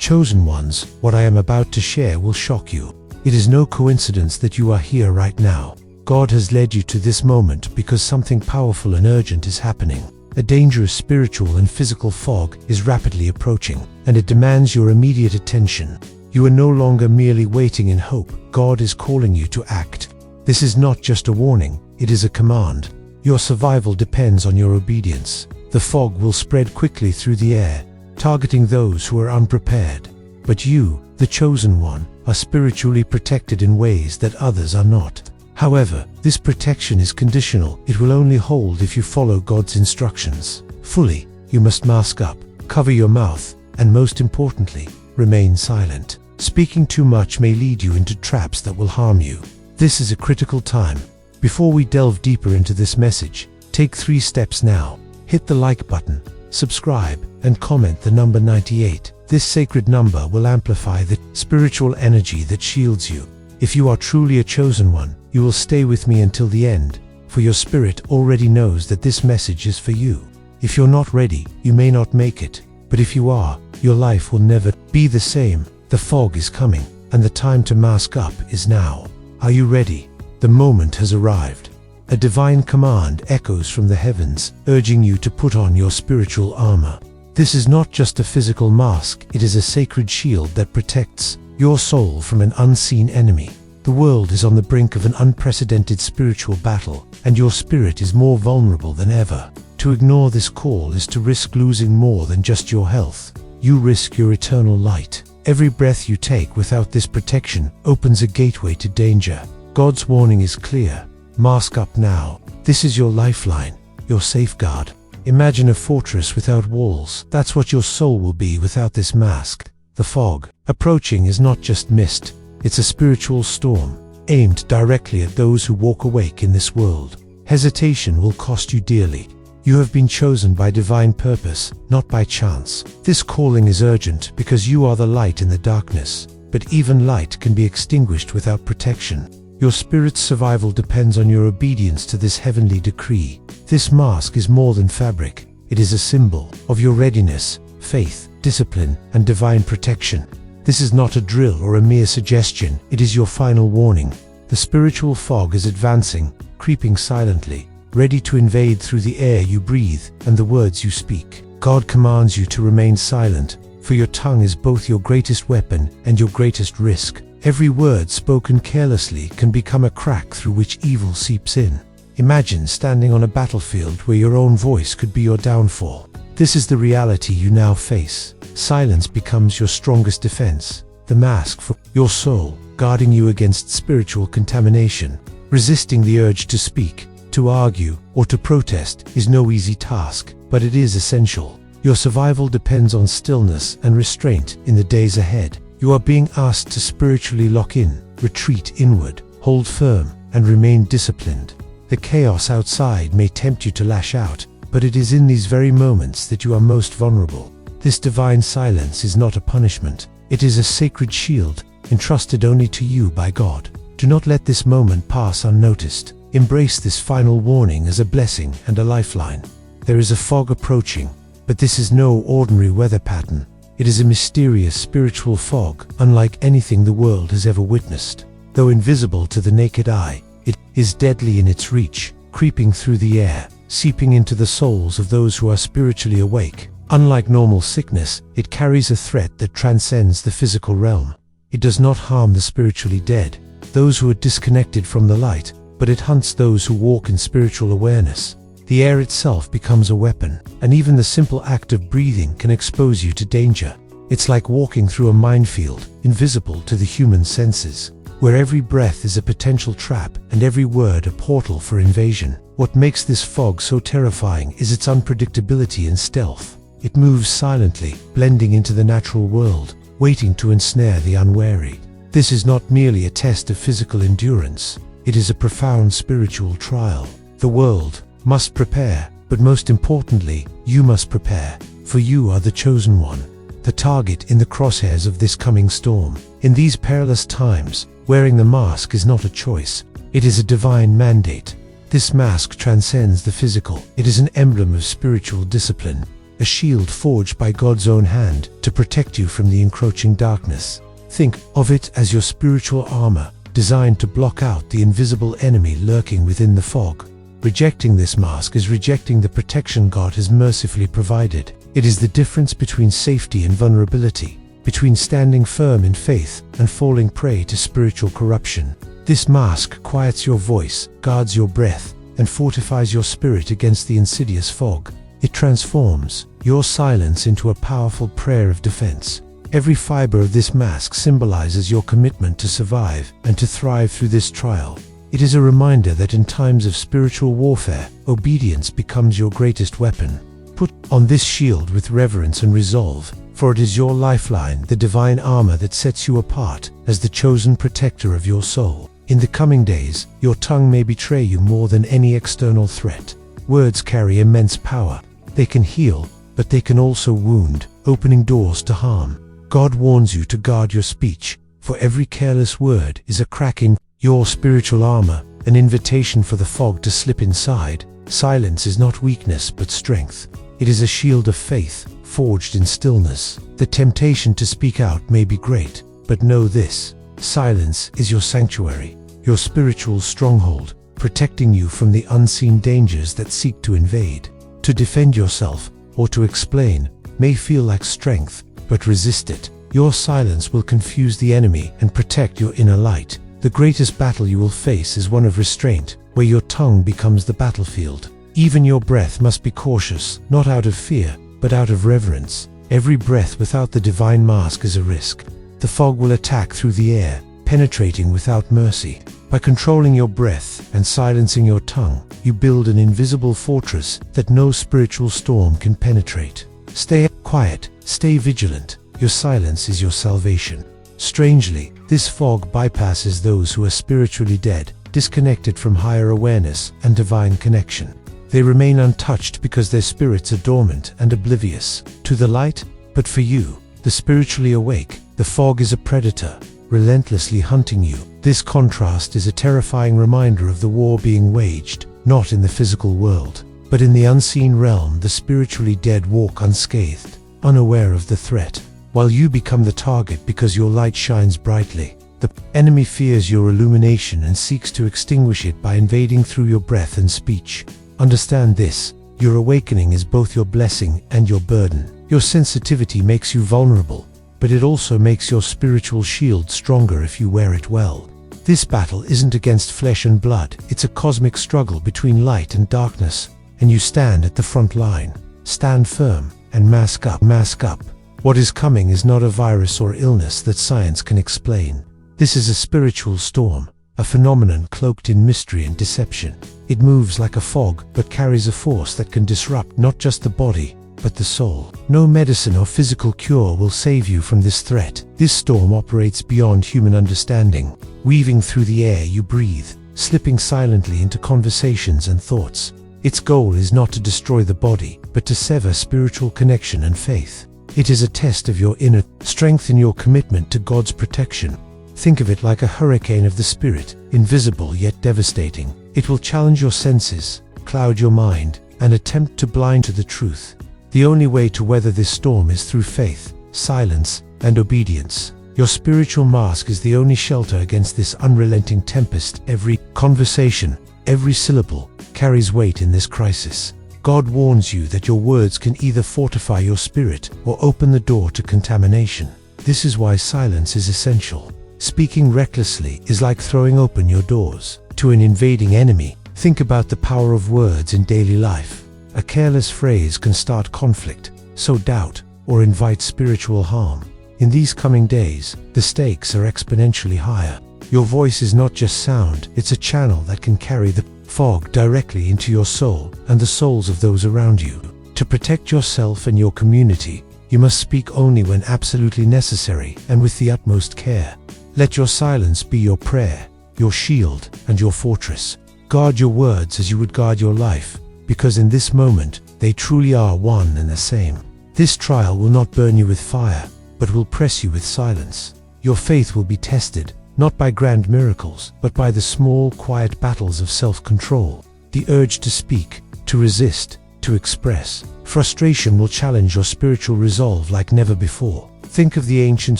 Chosen ones, what I am about to share will shock you. It is no coincidence that you are here right now. God has led you to this moment because something powerful and urgent is happening. A dangerous spiritual and physical fog is rapidly approaching, and it demands your immediate attention. You are no longer merely waiting in hope. God is calling you to act. This is not just a warning, it is a command. Your survival depends on your obedience. The fog will spread quickly through the air, targeting those who are unprepared. But you, the chosen one, are spiritually protected in ways that others are not. However, this protection is conditional. It will only hold if you follow God's instructions fully. You must mask up, cover your mouth, and most importantly, remain silent. Speaking too much may lead you into traps that will harm you. This is a critical time. Before we delve deeper into this message, take 3 steps now. Hit the like button, subscribe, and comment the number 98. This sacred number will amplify the spiritual energy that shields you. If you are truly a chosen one, you will stay with me until the end, for your spirit already knows that this message is for you. If you're not ready, you may not make it, but if you are, your life will never be the same. The fog is coming, and the time to mask up is now. Are you ready? The moment has arrived. A divine command echoes from the heavens, urging you to put on your spiritual armor. This is not just a physical mask, it is a sacred shield that protects your soul from an unseen enemy. The world is on the brink of an unprecedented spiritual battle, and your spirit is more vulnerable than ever. To ignore this call is to risk losing more than just your health. You risk your eternal light. Every breath you take without this protection opens a gateway to danger. God's warning is clear. Mask up now. This is your lifeline, your safeguard. Imagine a fortress without walls. That's what your soul will be without this mask. The fog approaching is not just mist. It's a spiritual storm, aimed directly at those who walk awake in this world. Hesitation will cost you dearly. You have been chosen by divine purpose, not by chance. This calling is urgent because you are the light in the darkness. But even light can be extinguished without protection. Your spirit's survival depends on your obedience to this heavenly decree. This mask is more than fabric. It is a symbol of your readiness, faith, discipline, and divine protection. This is not a drill or a mere suggestion. It is your final warning. The spiritual fog is advancing, creeping silently, ready to invade through the air you breathe and the words you speak. God commands you to remain silent, for your tongue is both your greatest weapon and your greatest risk. Every word spoken carelessly can become a crack through which evil seeps in. Imagine standing on a battlefield where your own voice could be your downfall. This is the reality you now face. Silence becomes your strongest defense, the mask for your soul, guarding you against spiritual contamination. Resisting the urge to speak, to argue, or to protest is no easy task, but it is essential. Your survival depends on stillness and restraint in the days ahead. You are being asked to spiritually lock in, retreat inward, hold firm, and remain disciplined. The chaos outside may tempt you to lash out, but it is in these very moments that you are most vulnerable. This divine silence is not a punishment. It is a sacred shield, entrusted only to you by God. Do not let this moment pass unnoticed. Embrace this final warning as a blessing and a lifeline. There is a fog approaching, but this is no ordinary weather pattern. It is a mysterious spiritual fog, unlike anything the world has ever witnessed. Though invisible to the naked eye, it is deadly in its reach, creeping through the air, seeping into the souls of those who are spiritually awake. Unlike normal sickness, it carries a threat that transcends the physical realm. It does not harm the spiritually dead, those who are disconnected from the light, but it hunts those who walk in spiritual awareness. The air itself becomes a weapon, and even the simple act of breathing can expose you to danger. It's like walking through a minefield, invisible to the human senses, where every breath is a potential trap and every word a portal for invasion. What makes this fog so terrifying is its unpredictability and stealth. It moves silently, blending into the natural world, waiting to ensnare the unwary. This is not merely a test of physical endurance. It is a profound spiritual trial. The world must prepare, but most importantly, you must prepare, for you are the chosen one, the target in the crosshairs of this coming storm. In these perilous times, wearing the mask is not a choice, it is a divine mandate. This mask transcends the physical. It is an emblem of spiritual discipline. a shield forged by God's own hand to protect you from the encroaching darkness. Think of it as your spiritual armor, designed to block out the invisible enemy lurking within the fog. Rejecting this mask is rejecting the protection God has mercifully provided. It is the difference between safety and vulnerability, between standing firm in faith and falling prey to spiritual corruption. This mask quiets your voice, guards your breath, and fortifies your spirit against the insidious fog. It transforms your silence into a powerful prayer of defense. Every fiber of this mask symbolizes your commitment to survive and to thrive through this trial. It is a reminder that in times of spiritual warfare, obedience becomes your greatest weapon. Put on this shield with reverence and resolve, for it is your lifeline, the divine armor that sets you apart as the chosen protector of your soul. In the coming days, your tongue may betray you more than any external threat. Words carry immense power. They can heal, but they can also wound, opening doors to harm. God warns you to guard your speech, for every careless word is a crack in your spiritual armor, an invitation for the fog to slip inside. Silence is not weakness but strength. It is a shield of faith, forged in stillness. The temptation to speak out may be great, but know this: silence is your sanctuary, your spiritual stronghold, protecting you from the unseen dangers that seek to invade. To defend yourself, or to explain, may feel like strength, but resist it. Your silence will confuse the enemy and protect your inner light. The greatest battle you will face is one of restraint, where your tongue becomes the battlefield. Even your breath must be cautious, not out of fear, but out of reverence. Every breath without the divine mask is a risk. The fog will attack through the air, penetrating without mercy. By controlling your breath and silencing your tongue, you build an invisible fortress that no spiritual storm can penetrate. Stay quiet, stay vigilant. Your silence is your salvation. Strangely, this fog bypasses those who are spiritually dead, disconnected from higher awareness and divine connection. They remain untouched because their spirits are dormant and oblivious to the light. But for you, the spiritually awake, the fog is a predator, relentlessly hunting you. This contrast is a terrifying reminder of the war being waged, not in the physical world, but in the unseen realm. The spiritually dead walk unscathed, unaware of the threat, while you become the target because your light shines brightly. The enemy fears your illumination and seeks to extinguish it by invading through your breath and speech. Understand this: your awakening is both your blessing and your burden. Your sensitivity makes you vulnerable, but it also makes your spiritual shield stronger if you wear it well. This battle isn't against flesh and blood, it's a cosmic struggle between light and darkness, and you stand at the front line. Stand firm and mask up. What is coming is not a virus or illness that science can explain. This is a spiritual storm, a phenomenon cloaked in mystery and deception. It moves like a fog, but carries a force that can disrupt not just the body, but the soul. No medicine or physical cure will save you from this threat. This storm operates beyond human understanding, weaving through the air you breathe, slipping silently into conversations and thoughts. Its goal is not to destroy the body, but to sever spiritual connection and faith. It is a test of your inner strength and your commitment to God's protection. Think of it like a hurricane of the spirit, invisible yet devastating. It will challenge your senses, cloud your mind, and attempt to blind to the truth. The only way to weather this storm is through faith, silence, and obedience. Your spiritual mask is the only shelter against this unrelenting tempest. Every conversation, every syllable, carries weight in this crisis. God warns you that your words can either fortify your spirit or open the door to contamination. This is why silence is essential. Speaking recklessly is like throwing open your doors to an invading enemy. Think about the power of words in daily life. A careless phrase can start conflict, sow doubt, or invite spiritual harm. In these coming days, the stakes are exponentially higher. Your voice is not just sound, it's a channel that can carry the fog directly into your soul and the souls of those around you. To protect yourself and your community, you must speak only when absolutely necessary and with the utmost care. Let your silence be your prayer, your shield, and your fortress. Guard your words as you would guard your life, because in this moment, they truly are one and the same. This trial will not burn you with fire, but will press you with silence. Your faith will be tested, not by grand miracles, but by the small, quiet battles of self-control. The urge to speak, to resist, to express. Frustration will challenge your spiritual resolve like never before. Think of the ancient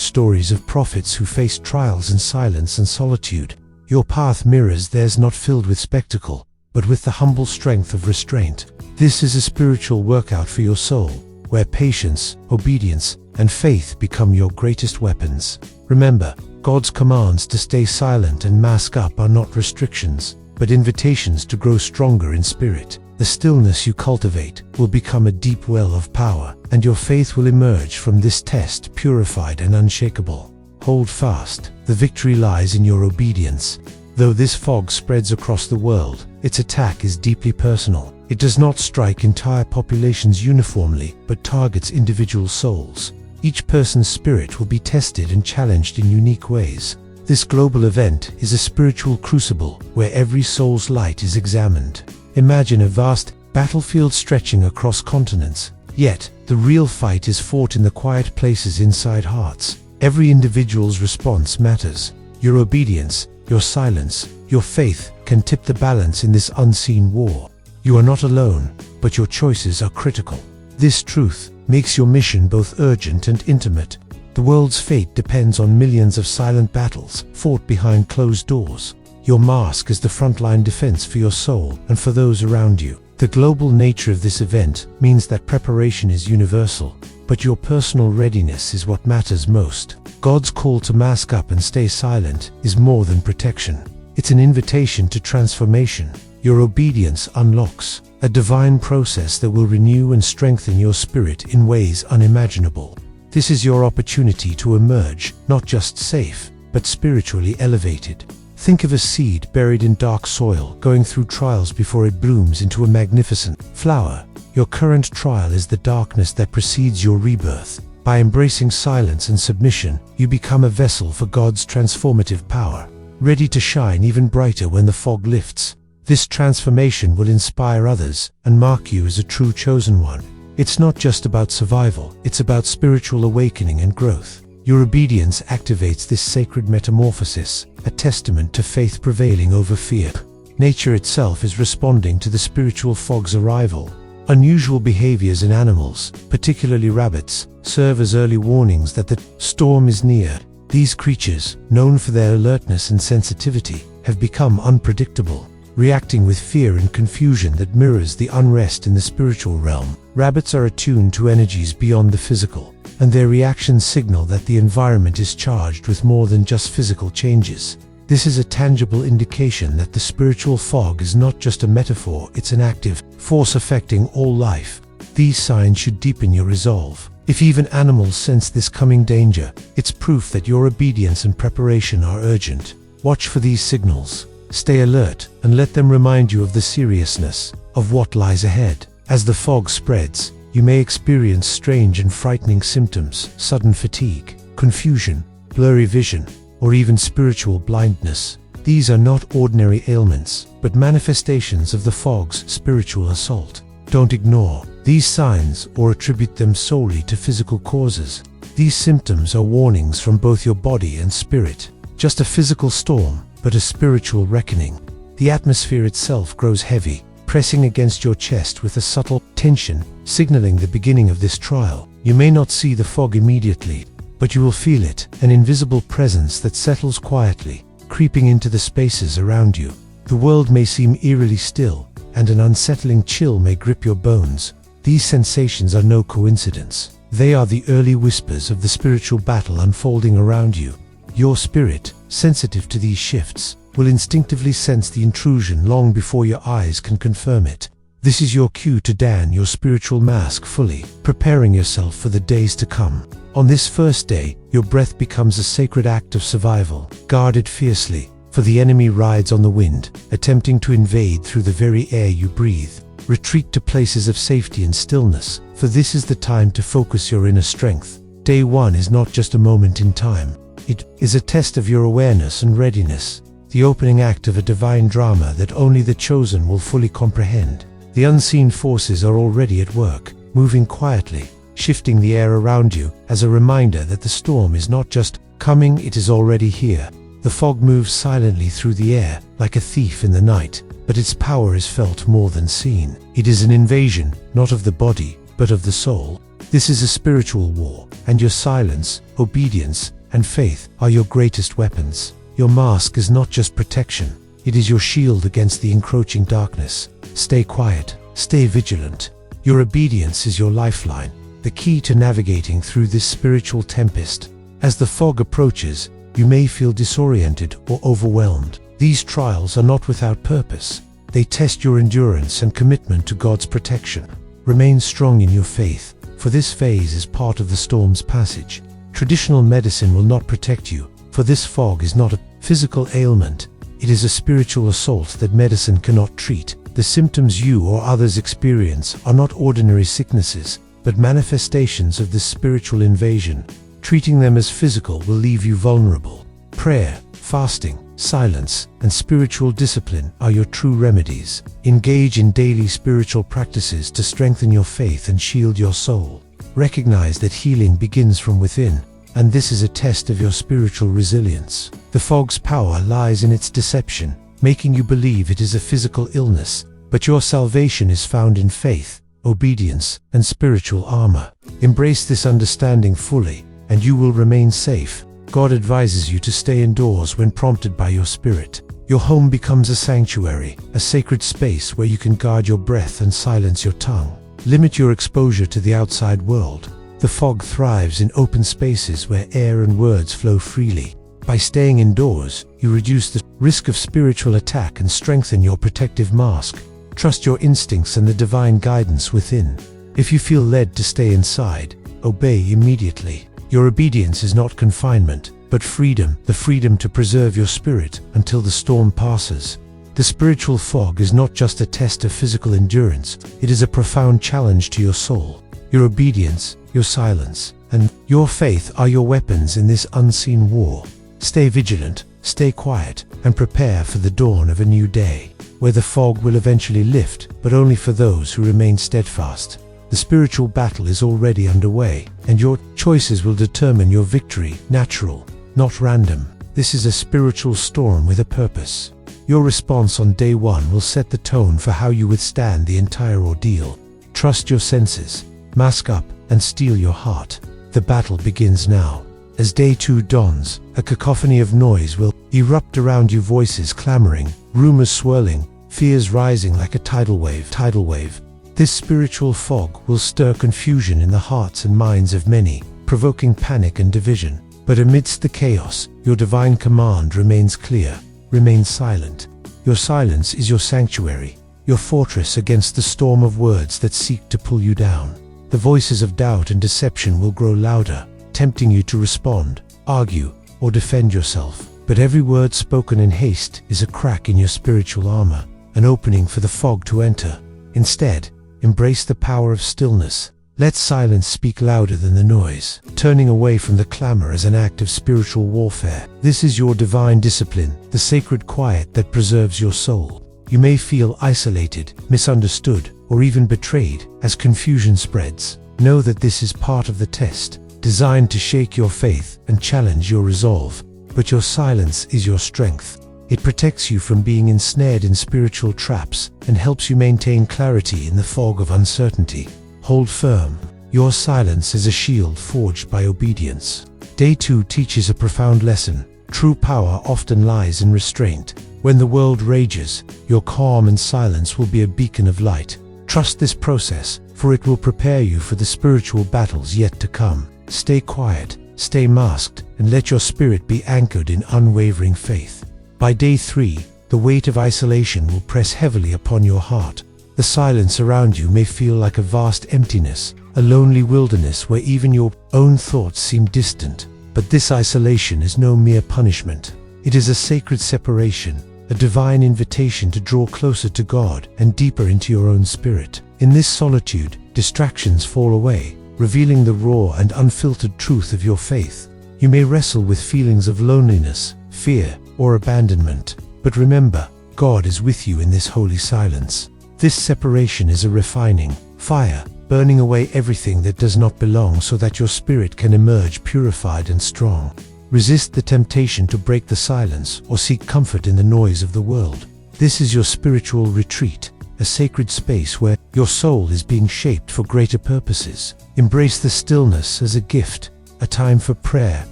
stories of prophets who faced trials in silence and solitude. Your path mirrors theirs, not filled with spectacle, but with the humble strength of restraint. This is a spiritual workout for your soul, where patience, obedience, and faith become your greatest weapons. Remember, God's commands to stay silent and mask up are not restrictions, but invitations to grow stronger in spirit. The stillness you cultivate will become a deep well of power, and your faith will emerge from this test purified and unshakable. Hold fast. The victory lies in your obedience. Though this fog spreads across the world, its attack is deeply personal. It does not strike entire populations uniformly, but targets individual souls. Each person's spirit will be tested and challenged in unique ways. This global event is a spiritual crucible where every soul's light is examined. Imagine a vast battlefield stretching across continents, yet the real fight is fought in the quiet places inside hearts. Every individual's response matters. Your obedience, your silence, your faith can tip the balance in this unseen war. You are not alone, but your choices are critical. This truth makes your mission both urgent and intimate. The world's fate depends on millions of silent battles fought behind closed doors. Your mask is the frontline defense for your soul and for those around you. The global nature of this event means that preparation is universal, but your personal readiness is what matters most. God's call to mask up and stay silent is more than protection. It's an invitation to transformation. Your obedience unlocks a divine process that will renew and strengthen your spirit in ways unimaginable. This is your opportunity to emerge, not just safe, but spiritually elevated. Think of a seed buried in dark soil, going through trials before it blooms into a magnificent flower. Your current trial is the darkness that precedes your rebirth. By embracing silence and submission, you become a vessel for God's transformative power, ready to shine even brighter when the fog lifts. This transformation will inspire others and mark you as a true chosen one. It's not just about survival, it's about spiritual awakening and growth. Your obedience activates this sacred metamorphosis, a testament to faith prevailing over fear. Nature itself is responding to the spiritual fog's arrival. Unusual behaviors in animals, particularly rabbits, serve as early warnings that the storm is near. These creatures, known for their alertness and sensitivity, have become unpredictable, reacting with fear and confusion that mirrors the unrest in the spiritual realm. Rabbits are attuned to energies beyond the physical, and their reactions signal that the environment is charged with more than just physical changes. This is a tangible indication that the spiritual fog is not just a metaphor, it's an active force affecting all life. These signs should deepen your resolve. If even animals sense this coming danger, it's proof that your obedience and preparation are urgent. Watch for these signals. Stay alert and let them remind you of the seriousness of what lies ahead. As the fog spreads, you may experience strange and frightening symptoms: sudden fatigue, confusion, blurry vision, or even spiritual blindness. These are not ordinary ailments, but manifestations of the fog's spiritual assault. Don't ignore these signs or attribute them solely to physical causes. These symptoms are warnings from both your body and spirit. Just a physical storm, but a spiritual reckoning. The atmosphere itself grows heavy, pressing against your chest with a subtle tension, signaling the beginning of this trial. You may not see the fog immediately, but you will feel it, an invisible presence that settles quietly, creeping into the spaces around you. The world may seem eerily still, and an unsettling chill may grip your bones. These sensations are no coincidence. They are the early whispers of the spiritual battle unfolding around you. Your spirit, sensitive to these shifts, will instinctively sense the intrusion long before your eyes can confirm it. This is your cue to don your spiritual mask fully, preparing yourself for the days to come. On this first day, your breath becomes a sacred act of survival. Guard it fiercely, for the enemy rides on the wind, attempting to invade through the very air you breathe. Retreat to places of safety and stillness, for this is the time to focus your inner strength. Day 1 is not just a moment in time. It is a test of your awareness and readiness, the opening act of a divine drama that only the chosen will fully comprehend. The unseen forces are already at work, moving quietly, shifting the air around you as a reminder that the storm is not just coming, it is already here. The fog moves silently through the air, like a thief in the night, but its power is felt more than seen. It is an invasion, not of the body, but of the soul. This is a spiritual war, and your silence, obedience, and faith are your greatest weapons. Your mask is not just protection, it is your shield against the encroaching darkness. Stay quiet, stay vigilant. Your obedience is your lifeline, the key to navigating through this spiritual tempest. As the fog approaches, you may feel disoriented or overwhelmed. These trials are not without purpose. They test your endurance and commitment to God's protection. Remain strong in your faith, for this phase is part of the storm's passage. Traditional medicine will not protect you, for this fog is not a physical ailment. It is a spiritual assault that medicine cannot treat. The symptoms you or others experience are not ordinary sicknesses, but manifestations of this spiritual invasion. Treating them as physical will leave you vulnerable. Prayer, fasting, silence, and spiritual discipline are your true remedies. Engage in daily spiritual practices to strengthen your faith and shield your soul. Recognize that healing begins from within, and this is a test of your spiritual resilience. The fog's power lies in its deception, making you believe it is a physical illness, but your salvation is found in faith, obedience, and spiritual armor. Embrace this understanding fully, and you will remain safe. God advises you to stay indoors when prompted by your spirit. Your home becomes a sanctuary, a sacred space where you can guard your breath and silence your tongue. Limit your exposure to the outside world. The fog thrives in open spaces where air and words flow freely. By staying indoors, you reduce the risk of spiritual attack and strengthen your protective mask. Trust your instincts and the divine guidance within. If you feel led to stay inside, obey immediately. Your obedience is not confinement, but freedom, the freedom to preserve your spirit until the storm passes. The spiritual fog is not just a test of physical endurance, it is a profound challenge to your soul. Your obedience, your silence, and your faith are your weapons in this unseen war. Stay vigilant, stay quiet, and prepare for the dawn of a new day, where the fog will eventually lift, but only for those who remain steadfast. The spiritual battle is already underway, and your choices will determine your victory, natural, not random. This is a spiritual storm with a purpose. Your response on day one will set the tone for how you withstand the entire ordeal. Trust your senses, mask up, and steel your heart. The battle begins now. As day two dawns, a cacophony of noise will erupt around you, voices clamoring, rumors swirling, fears rising like a tidal wave. This spiritual fog will stir confusion in the hearts and minds of many, provoking panic and division. But amidst the chaos, your divine command remains clear. Remain silent. Your silence is your sanctuary, your fortress against the storm of words that seek to pull you down. The voices of doubt and deception will grow louder, tempting you to respond, argue, or defend yourself. But every word spoken in haste is a crack in your spiritual armor, an opening for the fog to enter. Instead, embrace the power of stillness. Let silence speak louder than the noise, turning away from the clamor as an act of spiritual warfare. This is your divine discipline, the sacred quiet that preserves your soul. You may feel isolated, misunderstood, or even betrayed as confusion spreads. Know that this is part of the test, designed to shake your faith and challenge your resolve. But your silence is your strength. It protects you from being ensnared in spiritual traps and helps you maintain clarity in the fog of uncertainty. Hold firm. Your silence is a shield forged by obedience. Day 2 teaches a profound lesson. True power often lies in restraint. When the world rages, your calm and silence will be a beacon of light. Trust this process, for it will prepare you for the spiritual battles yet to come. Stay quiet, stay masked, and let your spirit be anchored in unwavering faith. By day 3, the weight of isolation will press heavily upon your heart. The silence around you may feel like a vast emptiness, a lonely wilderness where even your own thoughts seem distant. But this isolation is no mere punishment. It is a sacred separation, a divine invitation to draw closer to God and deeper into your own spirit. In this solitude, distractions fall away, revealing the raw and unfiltered truth of your faith. You may wrestle with feelings of loneliness, fear, or abandonment, but remember, God is with you in this holy silence. This separation is a refining fire, burning away everything that does not belong so that your spirit can emerge purified and strong. Resist the temptation to break the silence or seek comfort in the noise of the world. This is your spiritual retreat, a sacred space where your soul is being shaped for greater purposes. Embrace the stillness as a gift, a time for prayer,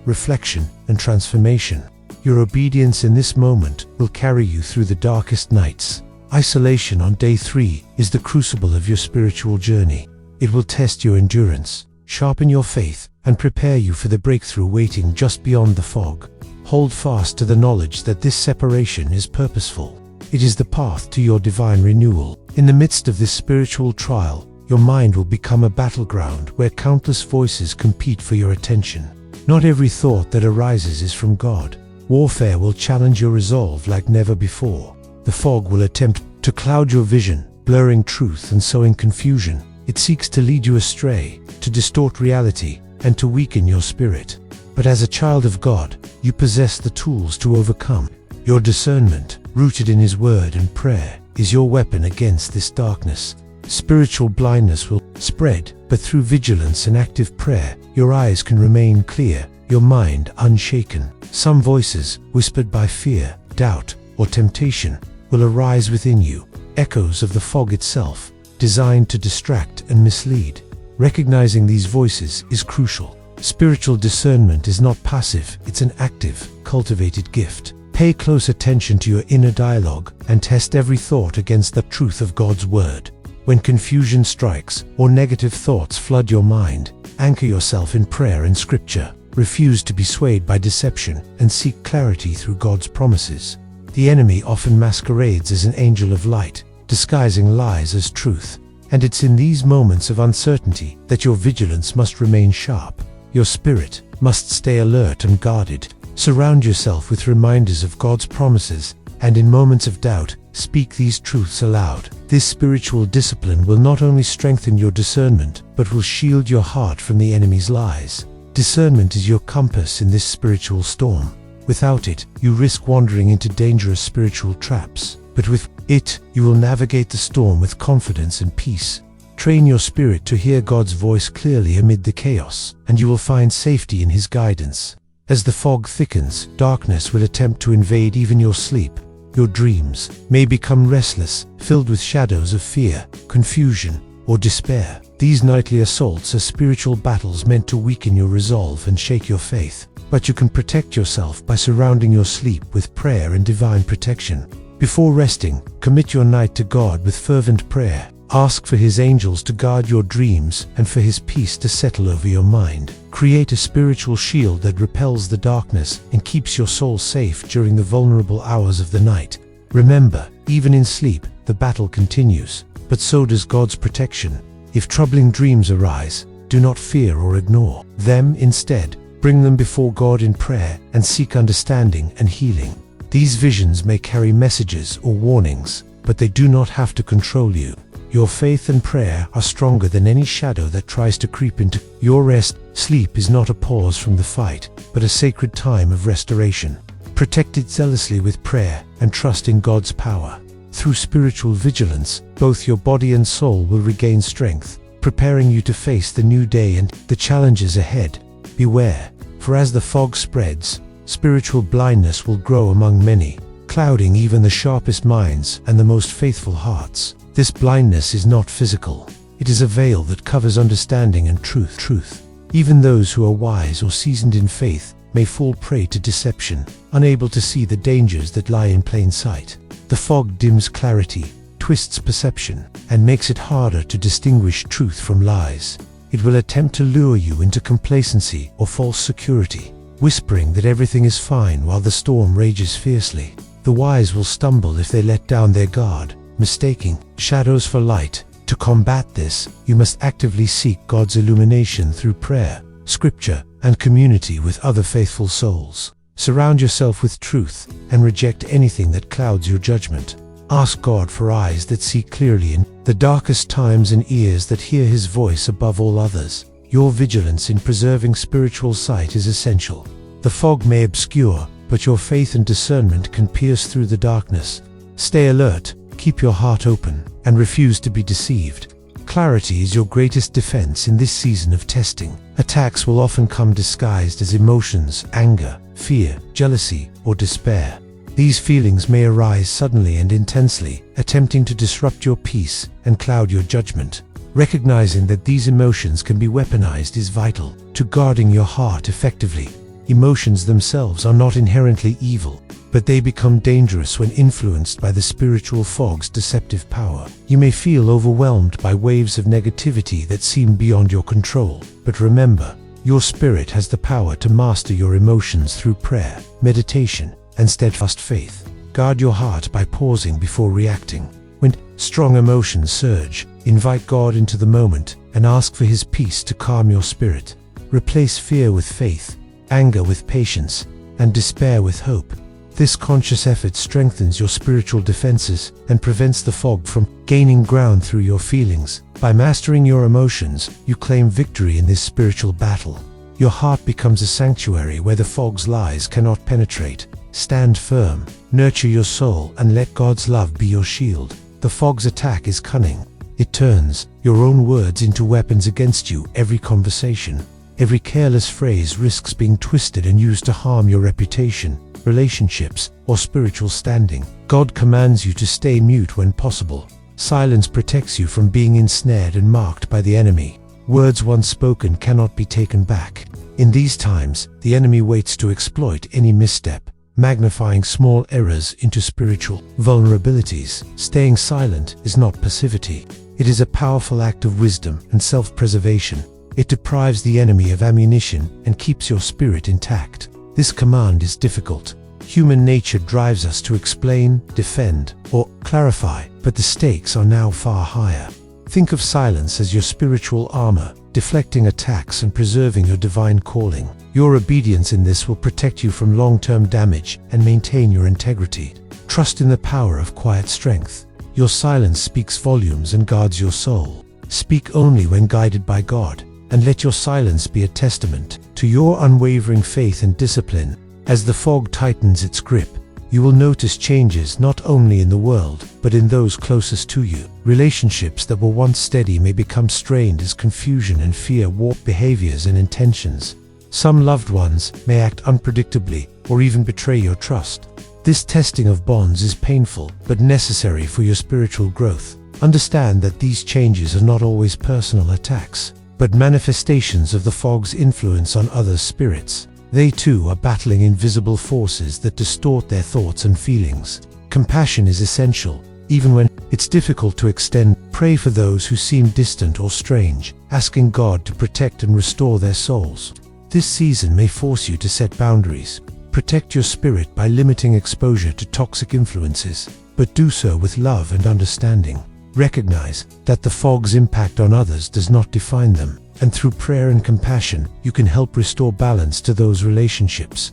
reflection, and transformation. Your obedience in this moment will carry you through the darkest nights. Isolation on day 3 is the crucible of your spiritual journey. It will test your endurance, sharpen your faith, and prepare you for the breakthrough waiting just beyond the fog. Hold fast to the knowledge that this separation is purposeful. It is the path to your divine renewal. In the midst of this spiritual trial, your mind will become a battleground where countless voices compete for your attention. Not every thought that arises is from God. Warfare will challenge your resolve like never before. The fog will attempt to cloud your vision, blurring truth and sowing confusion. It seeks to lead you astray, to distort reality, and to weaken your spirit. But as a child of God, you possess the tools to overcome. Your discernment, rooted in His Word and prayer, is your weapon against this darkness. Spiritual blindness will spread, but through vigilance and active prayer, your eyes can remain clear, your mind unshaken. Some voices, whispered by fear, doubt, or temptation, will arise within you, echoes of the fog itself, designed to distract and mislead. Recognizing these voices is crucial. Spiritual discernment is not passive, it's an active, cultivated gift. Pay close attention to your inner dialogue and test every thought against the truth of God's Word. When confusion strikes or negative thoughts flood your mind, anchor yourself in prayer and Scripture. Refuse to be swayed by deception and seek clarity through God's promises. The enemy often masquerades as an angel of light, disguising lies as truth. And it's in these moments of uncertainty that your vigilance must remain sharp. Your spirit must stay alert and guarded. Surround yourself with reminders of God's promises, and in moments of doubt, speak these truths aloud. This spiritual discipline will not only strengthen your discernment, but will shield your heart from the enemy's lies. Discernment is your compass in this spiritual storm. Without it, you risk wandering into dangerous spiritual traps. But with it, you will navigate the storm with confidence and peace. Train your spirit to hear God's voice clearly amid the chaos, and you will find safety in His guidance. As the fog thickens, darkness will attempt to invade even your sleep. Your dreams may become restless, filled with shadows of fear, confusion, or despair. These nightly assaults are spiritual battles meant to weaken your resolve and shake your faith. But you can protect yourself by surrounding your sleep with prayer and divine protection. Before resting, commit your night to God with fervent prayer. Ask for His angels to guard your dreams and for His peace to settle over your mind. Create a spiritual shield that repels the darkness and keeps your soul safe during the vulnerable hours of the night. Remember, even in sleep, the battle continues, but so does God's protection. If troubling dreams arise, do not fear or ignore them. Instead, bring them before God in prayer and seek understanding and healing. These visions may carry messages or warnings, but they do not have to control you. Your faith and prayer are stronger than any shadow that tries to creep into your rest. Sleep is not a pause from the fight, but a sacred time of restoration. Protect it zealously with prayer and trust in God's power. Through spiritual vigilance, both your body and soul will regain strength, preparing you to face the new day and the challenges ahead. Beware, for as the fog spreads, spiritual blindness will grow among many, clouding even the sharpest minds and the most faithful hearts. This blindness is not physical. It is a veil that covers understanding and truth. Even those who are wise or seasoned in faith may fall prey to deception, unable to see the dangers that lie in plain sight. The fog dims clarity, twists perception, and makes it harder to distinguish truth from lies. It will attempt to lure you into complacency or false security, whispering that everything is fine while the storm rages fiercely. The wise will stumble if they let down their guard, mistaking shadows for light. To combat this, you must actively seek God's illumination through prayer, Scripture, and community with other faithful souls. Surround yourself with truth and reject anything that clouds your judgment. Ask God for eyes that see clearly in the darkest times and ears that hear His voice above all others. Your vigilance in preserving spiritual sight is essential. The fog may obscure, but your faith and discernment can pierce through the darkness. Stay alert, keep your heart open, and refuse to be deceived. Clarity is your greatest defense in this season of testing. Attacks will often come disguised as emotions, anger, fear, jealousy, or despair. These feelings may arise suddenly and intensely, attempting to disrupt your peace and cloud your judgment. Recognizing that these emotions can be weaponized is vital to guarding your heart effectively. Emotions themselves are not inherently evil, but they become dangerous when influenced by the spiritual fog's deceptive power. You may feel overwhelmed by waves of negativity that seem beyond your control, but remember, your spirit has the power to master your emotions through prayer, meditation, and steadfast faith. Guard your heart by pausing before reacting. When strong emotions surge, invite God into the moment and ask for His peace to calm your spirit. Replace fear with faith, anger with patience, and despair with hope. This conscious effort strengthens your spiritual defenses and prevents the fog from gaining ground through your feelings. By mastering your emotions, you claim victory in this spiritual battle. Your heart becomes a sanctuary where the fog's lies cannot penetrate. Stand firm, nurture your soul, and let God's love be your shield. The fog's attack is cunning. It turns your own words into weapons against you. Every conversation, every careless phrase risks being twisted and used to harm your reputation, relationships, or spiritual standing. God commands you to stay mute when possible. Silence protects you from being ensnared and marked by the enemy. Words once spoken cannot be taken back. In these times, the enemy waits to exploit any misstep, magnifying small errors into spiritual vulnerabilities. Staying silent is not passivity. It is a powerful act of wisdom and self-preservation. It deprives the enemy of ammunition and keeps your spirit intact. This command is difficult. Human nature drives us to explain, defend, or clarify, but the stakes are now far higher. Think of silence as your spiritual armor, deflecting attacks and preserving your divine calling. Your obedience in this will protect you from long-term damage and maintain your integrity. Trust in the power of quiet strength. Your silence speaks volumes and guards your soul. Speak only when guided by God, and let your silence be a testament to your unwavering faith and discipline. As the fog tightens its grip, you will notice changes not only in the world, but in those closest to you. Relationships that were once steady may become strained as confusion and fear warp behaviors and intentions. Some loved ones may act unpredictably or even betray your trust. This testing of bonds is painful but necessary for your spiritual growth. Understand that these changes are not always personal attacks, but manifestations of the fog's influence on others' spirits. They too are battling invisible forces that distort their thoughts and feelings. Compassion is essential, even when it's difficult to extend. Pray for those who seem distant or strange, asking God to protect and restore their souls. This season may force you to set boundaries. Protect your spirit by limiting exposure to toxic influences, but do so with love and understanding. Recognize that the fog's impact on others does not define them, and through prayer and compassion, you can help restore balance to those relationships.